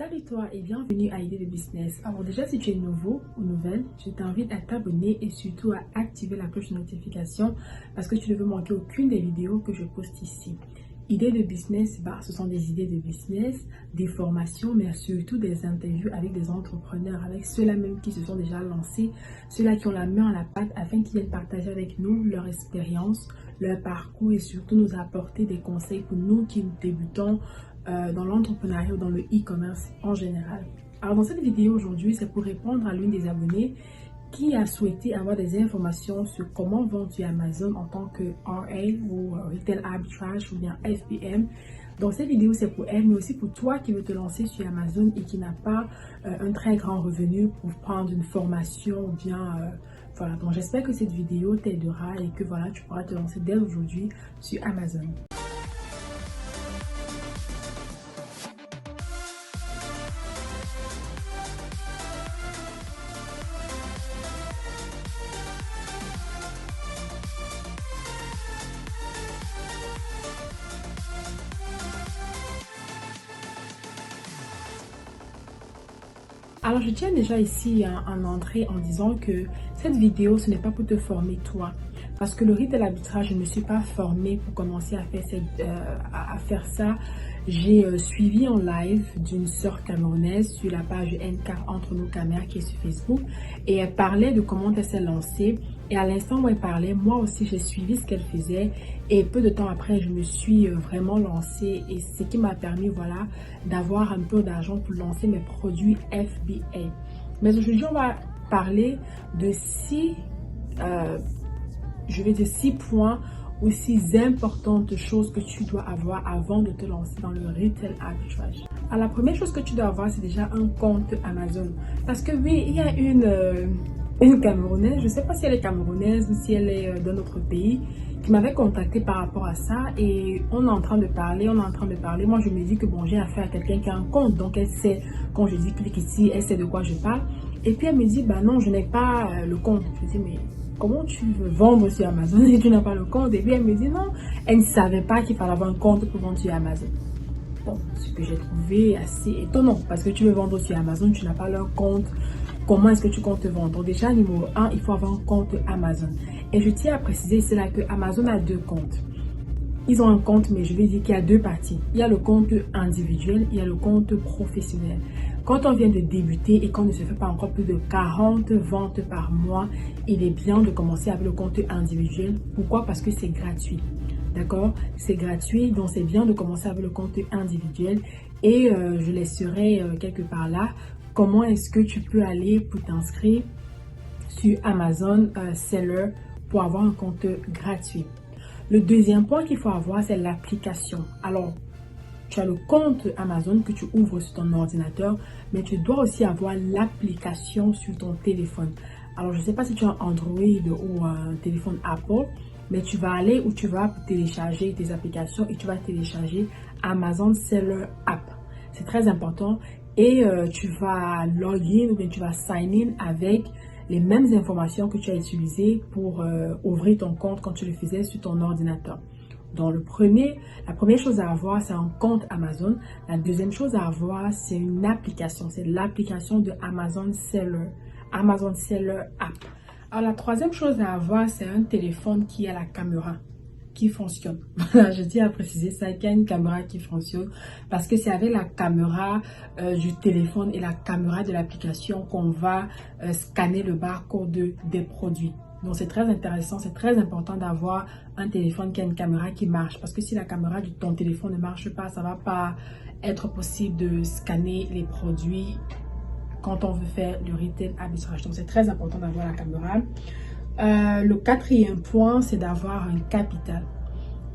Salut toi et bienvenue à Idées de Business. Alors déjà, si tu es nouveau ou nouvelle, je t'invite à t'abonner et surtout à activer la cloche de notification parce que tu ne veux manquer aucune des vidéos que je poste ici. Idées de business, ce sont des idées de business, des formations, mais surtout des interviews avec des entrepreneurs, avec ceux-là même qui se sont déjà lancés, ceux-là qui ont la main à la pâte afin qu'ils viennent partager avec nous leur expérience, leur parcours et surtout nous apporter des conseils pour nous qui débutons dans l'entrepreneuriat ou dans le e-commerce en général. Alors dans cette vidéo aujourd'hui, c'est pour répondre à l'une des abonnées qui a souhaité avoir des informations sur comment vendre sur Amazon en tant que RA ou Retail Arbitrage ou bien FBM. Dans cette vidéo, c'est pour elle, mais aussi pour toi qui veux te lancer sur Amazon et qui n'a pas un très grand revenu pour prendre une formation ou bien... voilà, donc j'espère que cette vidéo t'aidera et que voilà, tu pourras te lancer dès aujourd'hui sur Amazon. Alors, je tiens déjà ici en entrée en disant que cette vidéo, ce n'est pas pour te former toi. Parce que le retail arbitrage, je ne me suis pas formée pour commencer à faire ça. J'ai suivi en live d'une sœur camerounaise sur la page NK Entre nos caméras qui est sur Facebook. Et elle parlait de comment elle s'est lancée. Et à l'instant où elle parlait, moi aussi, j'ai suivi ce qu'elle faisait. Et peu de temps après, je me suis vraiment lancée. Et ce qui m'a permis, voilà, d'avoir un peu d'argent pour lancer mes produits FBA. Mais aujourd'hui, on va parler de 6 points ou 6 importantes choses que tu dois avoir avant de te lancer dans le retail arbitrage. Alors, la première chose que tu dois avoir, c'est déjà un compte Amazon. Parce que oui, il y a une Camerounaise, je ne sais pas si elle est camerounaise ou si elle est d'un autre pays, qui m'avait contacté par rapport à ça et on est en train de parler. Moi, je me dis que bon, j'ai affaire à quelqu'un qui a un compte, donc elle sait, quand je dis clique ici, elle sait de quoi je parle. Et puis elle me dit, non, je n'ai pas le compte. Je dis, mais comment tu veux vendre sur Amazon si tu n'as pas le compte? Et puis elle me dit, non, elle ne savait pas qu'il fallait avoir un compte pour vendre sur Amazon. Bon, ce que j'ai trouvé assez étonnant, parce que tu veux vendre sur Amazon, tu n'as pas leur compte. Comment est-ce que tu comptes te vendre? Donc déjà, numéro 1, il faut avoir un compte Amazon. Et je tiens à préciser, c'est là que Amazon a 2 comptes. Ils ont un compte, mais je vais dire qu'il y a 2 parties. Il y a le compte individuel, il y a le compte professionnel. Quand on vient de débuter et qu'on ne se fait pas encore plus de 40 ventes par mois, il est bien de commencer avec le compte individuel. Pourquoi? Parce que c'est gratuit. D'accord? C'est gratuit, donc c'est bien de commencer avec le compte individuel. Et je laisserai quelque part là comment est-ce que tu peux aller pour t'inscrire sur Amazon Seller pour avoir un compte gratuit. Le deuxième point qu'il faut avoir, c'est l'application. Alors, tu as le compte Amazon que tu ouvres sur ton ordinateur, mais tu dois aussi avoir l'application sur ton téléphone. Alors, je ne sais pas si tu as un Android ou un téléphone Apple, mais tu vas aller où tu vas télécharger tes applications et tu vas télécharger Amazon Seller App. C'est très important. Et tu vas login ou bien tu vas sign in avec les mêmes informations que tu as utilisées pour ouvrir ton compte quand tu le faisais sur ton ordinateur. Donc la première chose à avoir, c'est un compte Amazon. La deuxième chose à avoir, c'est une application. C'est l'application de Amazon Seller App. Alors la troisième chose à avoir, c'est un téléphone qui a la caméra qui fonctionne. Voilà, je tiens à préciser ça, qu'il y a une caméra qui fonctionne parce que c'est avec la caméra du téléphone et la caméra de l'application qu'on va scanner le barcode des produits. Donc c'est très intéressant, c'est très important d'avoir un téléphone qui a une caméra qui marche parce que si la caméra de ton téléphone ne marche pas, ça va pas être possible de scanner les produits quand on veut faire le retail arbitrage. Donc c'est très important d'avoir la caméra. Le quatrième point, c'est d'avoir un capital.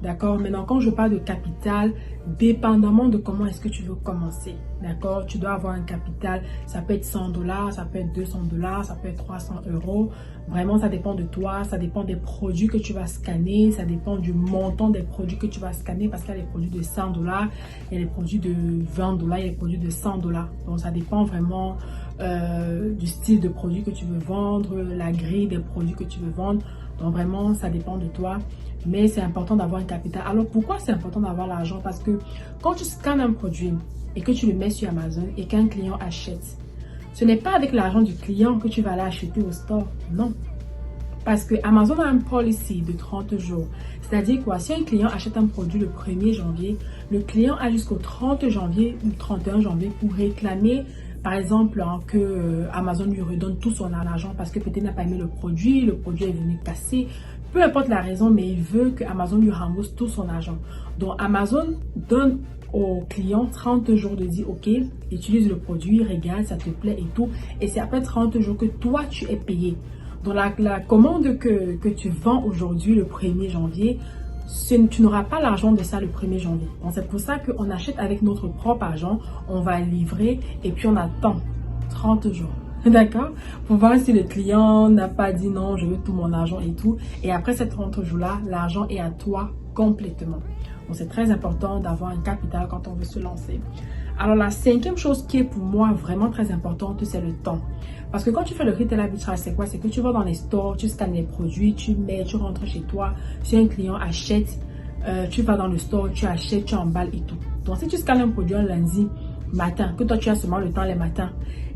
D'accord? Maintenant, quand je parle de capital, dépendamment de comment est-ce que tu veux commencer. D'accord? Tu dois avoir un capital. Ça peut être $100, ça peut être $200, ça peut être 300 €. Vraiment, ça dépend de toi. Ça dépend des produits que tu vas scanner. Ça dépend du montant des produits que tu vas scanner parce qu'il y a les produits de $100, il y a les produits de $20, il y a les produits de $100. Donc, ça dépend vraiment du style de produit que tu veux vendre, la grille des produits que tu veux vendre. Donc, vraiment, ça dépend de toi. Mais c'est important d'avoir un capital. Alors, pourquoi c'est important d'avoir l'argent? Parce que quand tu scannes un produit, et que tu le mets sur Amazon et qu'un client achète, ce n'est pas avec l'argent du client que tu vas aller acheter au store, non. Parce que Amazon a un policy de 30 jours. C'est-à-dire quoi? Si un client achète un produit le 1er janvier, le client a jusqu'au 30 janvier ou 31 janvier pour réclamer, par exemple, que Amazon lui redonne tout son argent parce que peut-être il n'a pas aimé le produit est venu casser. Peu importe la raison, mais il veut que Amazon lui rembourse tout son argent. Donc Amazon donne au client 30 jours de dire ok, utilise le produit, regarde, ça te plaît et tout. Et c'est après 30 jours que toi tu es payé. Donc la commande que tu vends aujourd'hui le 1er janvier, tu n'auras pas l'argent de ça le 1er janvier. Donc c'est pour ça qu'on achète avec notre propre argent, on va livrer et puis on attend 30 jours. D'accord? Pour voir si le client n'a pas dit non, je veux tout mon argent et tout. Et après ces 30 jours-là, l'argent est à toi complètement. Donc c'est très important d'avoir un capital quand on veut se lancer. Alors la 5e chose qui est pour moi vraiment très importante, c'est le temps. Parce que quand tu fais le retail arbitrage, c'est quoi? C'est que tu vas dans les stores, tu scannes les produits, tu rentres chez toi. Si un client achète, tu vas dans le store, tu achètes, tu emballes et tout. Donc si tu scannes un produit un lundi matin, que toi tu as seulement le temps les matins,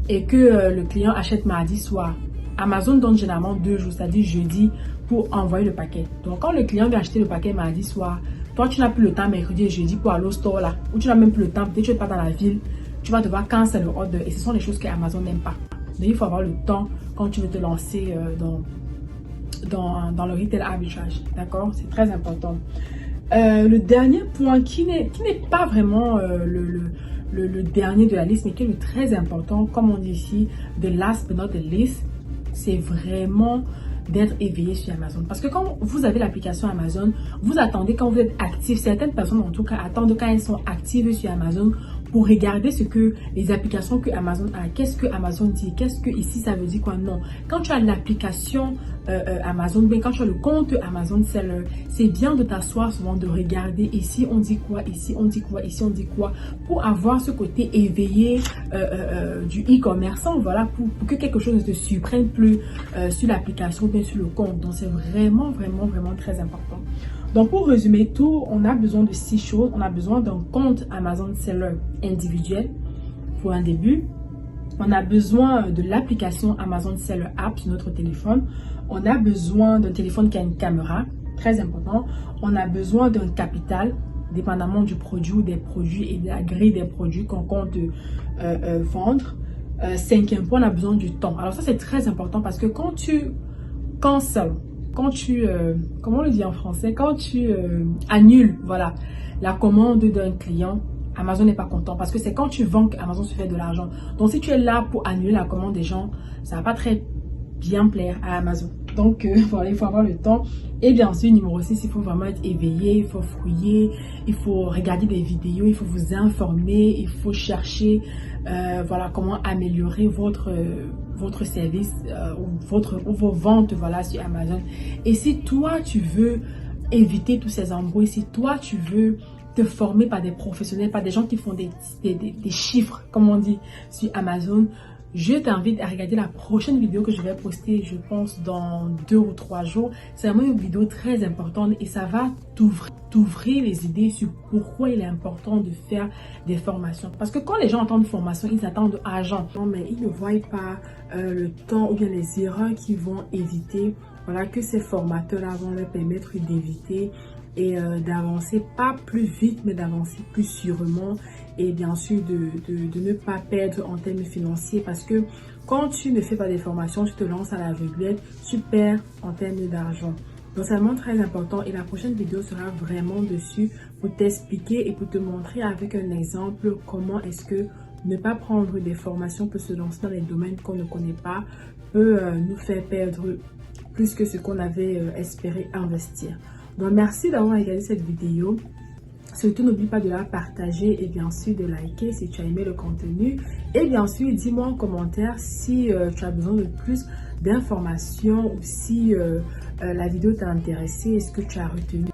et que le client achète mardi soir, Amazon donne généralement 2 jours, c'est-à-dire jeudi, pour envoyer le paquet. Donc quand le client vient acheter le paquet mardi soir, toi tu n'as plus le temps mercredi et jeudi pour aller au store là, ou tu n'as même plus le temps, peut-être tu n'es pas dans la ville, tu vas devoir canceller le order et ce sont les choses que Amazon n'aime pas. Donc il faut avoir le temps quand tu veux te lancer dans le retail arbitrage, d'accord? C'est très important. Le dernier point qui n'est pas vraiment le dernier de la liste, mais qui est le très important, comme on dit ici, the last but not the least, c'est vraiment d'être éveillé sur Amazon. Parce que quand vous avez l'application Amazon, vous attendez quand vous êtes actif. Certaines personnes en tout cas attendent quand elles sont actives sur Amazon pour regarder ce que les applications que Amazon a. Qu'est-ce que Amazon dit? Qu'est-ce que ici ça veut dire quoi? Non. Quand tu as l'application Amazon, bien quand tu as le compte Amazon Seller, c'est bien de t'asseoir souvent, de regarder ici on dit quoi, ici on dit quoi, ici on dit quoi, pour avoir ce côté éveillé du e-commerçant, voilà, pour que quelque chose ne te surprenne plus sur l'application ou bien sur le compte. Donc c'est vraiment très important. Donc pour résumer tout, on a besoin de 6 choses. On a besoin d'un compte Amazon Seller individuel pour un début. On a besoin de l'application Amazon Seller App sur notre téléphone. On a besoin d'un téléphone qui a une caméra, très important. On a besoin d'un capital, dépendamment du produit ou des produits et de la grille des produits qu'on compte vendre. 5e point, on a besoin du temps. Alors ça c'est très important parce que quand tu cancels, comment on le dit en français, quand tu annules, voilà, la commande d'un client, Amazon n'est pas content parce que c'est quand tu vends qu'Amazon se fait de l'argent. Donc si tu es là pour annuler la commande des gens, ça va pas très bien plaire à Amazon. Donc voilà, il faut avoir le temps. Et bien sûr, numéro 6, il faut vraiment être éveillé, il faut fouiller, il faut regarder des vidéos, il faut vous informer, il faut chercher voilà, comment améliorer votre service ou vos ventes, voilà, sur Amazon. Et si toi, tu veux éviter tous ces embrouilles, si toi, tu veux te former par des professionnels, par des gens qui font des chiffres, comme on dit, sur Amazon, je t'invite à regarder la prochaine vidéo que je vais poster, je pense, dans 2 ou 3 jours. C'est vraiment une vidéo très importante et ça va t'ouvrir les idées sur pourquoi il est important de faire des formations. Parce que quand les gens entendent formation, ils attendent argent. Non, mais ils ne voient pas le temps ou bien les erreurs qu'ils vont éviter. Voilà, que ces formateurs-là vont leur permettre d'éviter et d'avancer pas plus vite, mais d'avancer plus sûrement. Et bien sûr de ne pas perdre en termes financiers parce que quand tu ne fais pas des formations, tu te lances à l'aveuglette, tu perds en termes d'argent. Donc c'est vraiment très important et la prochaine vidéo sera vraiment dessus pour t'expliquer et pour te montrer avec un exemple comment est-ce que ne pas prendre des formations pour se lancer dans les domaines qu'on ne connaît pas peut nous faire perdre plus que ce qu'on avait espéré investir. Donc merci d'avoir regardé cette vidéo. Surtout, n'oublie pas de la partager et bien sûr de liker si tu as aimé le contenu. Et bien sûr, dis-moi en commentaire si tu as besoin de plus d'informations ou si la vidéo t'a intéressé et ce que tu as retenu.